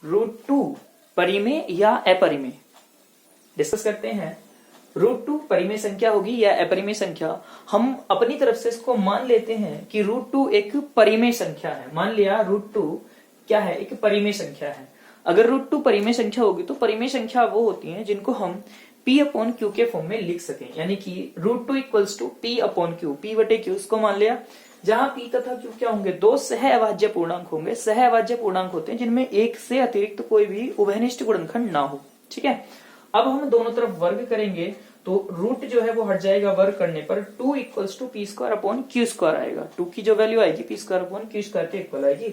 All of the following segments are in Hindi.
√2 परिमेय या अपरिमेय, डिस्कस करते हैं। √2 परिमेय संख्या होगी या अपरिमेय संख्या। हम अपनी तरफ से इसको मान लेते हैं कि √2 एक परिमेय संख्या है। मान लिया √2 क्या है, एक परिमेय संख्या है। अगर √2 परिमेय संख्या होगी तो परिमेय संख्या वो होती हैं जिनको हम P/Q के फॉर्म में लिख सकें, यानी कि √2 इक्वल्स टू P/Q, P/Q इसको मान लिया, जहां P तथा Q क्या होंगे, दो सह अभाज्य पूर्णांक होंगे। सह अभाज्य पूर्णांक होते हैं जिनमें एक से अतिरिक्त कोई भी उभयनिष्ठ गुणनखंड ना हो। ठीक है, अब हम दोनों तरफ वर्ग करेंगे तो रूट जो है वो हट जाएगा वर्ग करने पर, 2 इक्वल्स टू P²/Q² आएगा। 2 की जो वैल्यू आएगी P²/Q² के इक्वल आएगी।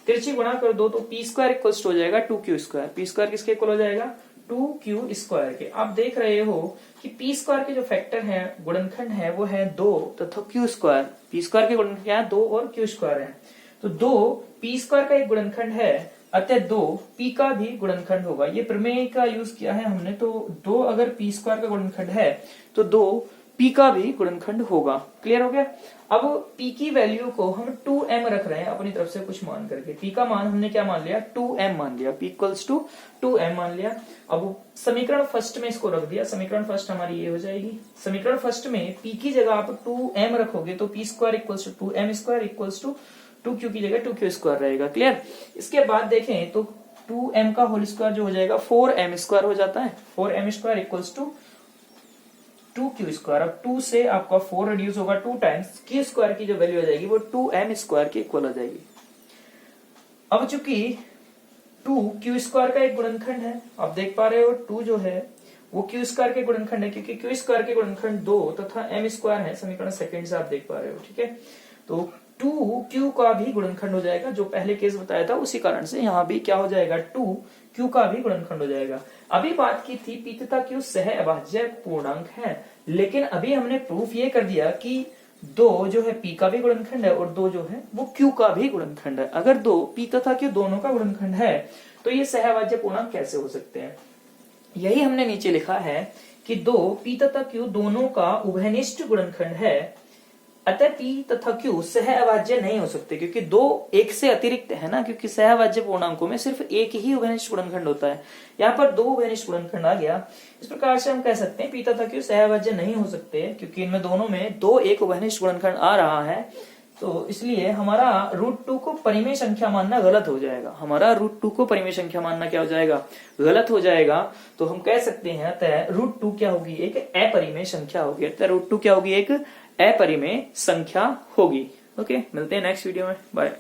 तिरछी गुणा कर दो तो P² इक्वल्स टू हो जाएगा 2Q²। P² किसके इक्वल हो जाएगा, 2Q² के। आप देख रहे हो कि P² के जो फैक्टर है, गुणनखंड है, वो है 2 तथा Q²। P² के गुणनखंड क्या है, 2 और Q² है। तो 2 P² का एक गुणनखंड है, अतः 2 P का भी गुणनखंड होगा। ये प्रमेय का यूज किया है हमने, तो 2 अगर P² का गुणनखंड है तो 2 P का भी गुणनखंड होगा। क्लियर हो गया। अब P की वैल्यू को हम 2m रख रहे हैं अपनी तरफ से कुछ मान करके। P का मान हमने क्या मान लिया, 2m मान लिया। P इक्वल्स टू 2m मान लिया। अब समीकरण फर्स्ट में इसको रख दिया। समीकरण फर्स्ट हमारी ये हो जाएगी। समीकरण फर्स्ट में P की जगह आप 2m रखोगे तो P² equals to 2m² equals to 2Q की जगह 2Q² रहेगा। क्लियर। इसके बाद देखें तो 2m का होल स्क्वायर जो हो जाएगा 4m² हो जाता है। 4m² equals to 2Q²। अब 2 से आपका 4 रिड्यूस होगा, 2 टाइम्स Q² की जो वैल्यू आ जाएगी वो 2m² के इक्वल आ जाएगी। अब चूंकि 2Q² का एक गुणनखंड है, आप देख पा रहे हो 2 जो है वो Q² के गुणनखंड है, क्योंकि Q² के गुणनखंड 2 तथा m² है। समीकरण सेकंड से आप देख पा रहे हो। ठीक है, तो 2Q का भी गुणनखंड हो जाएगा, जो पहले केस बताया था उसी कारण से यहाँ भी क्या हो जाएगा, 2Q का भी गुणनखंड हो जाएगा। अभी बात की थी P तथा Q सह अभाज्य पूर्णांक है, लेकिन अभी हमने प्रूफ ये कर दिया कि 2 जो है P का भी गुणनखंड है और 2 जो है वो Q का भी गुणनखंड है। अगर 2 P तथा Q दोनों का गुणनखंड है तो ये सह अभाज्य पूर्णांक कैसे हो सकते हैं, यही हमने नीचे लिखा है कि 2 P तथा Q दोनों का उभयनिष्ठ गुणनखंड है, अतः P तथा Q सह अभाज्य नहीं हो सकते, क्योंकि 2 एक से अतिरिक्त है ना, क्योंकि सह अभाज्य पूर्णांकों में सिर्फ एक ही उभयनिष्ठ गुणनखंड होता है। यहाँ पर 2 उभयनिष्ठ गुणनखंड आ गया। इस प्रकार से हम कह सकते हैं P तथा Q सह अभाज्य नहीं हो सकते, क्योंकि इनमें दोनों में 2 एक उभयनिष्ठ गुणनखंड आ रहा है। तो इसलिए हमारा √2 को परिमेय संख्या मानना गलत हो जाएगा। हमारा √2 को परिमेय संख्या मानना क्या हो जाएगा, गलत हो जाएगा। तो हम कह सकते हैं अतः √2 क्या होगी, एक अपरिमेय संख्या होगी। अतः √2 क्या होगी, एक अपरिमेय संख्या होगी। ओके, मिलते हैं नेक्स्ट वीडियो में। बाय।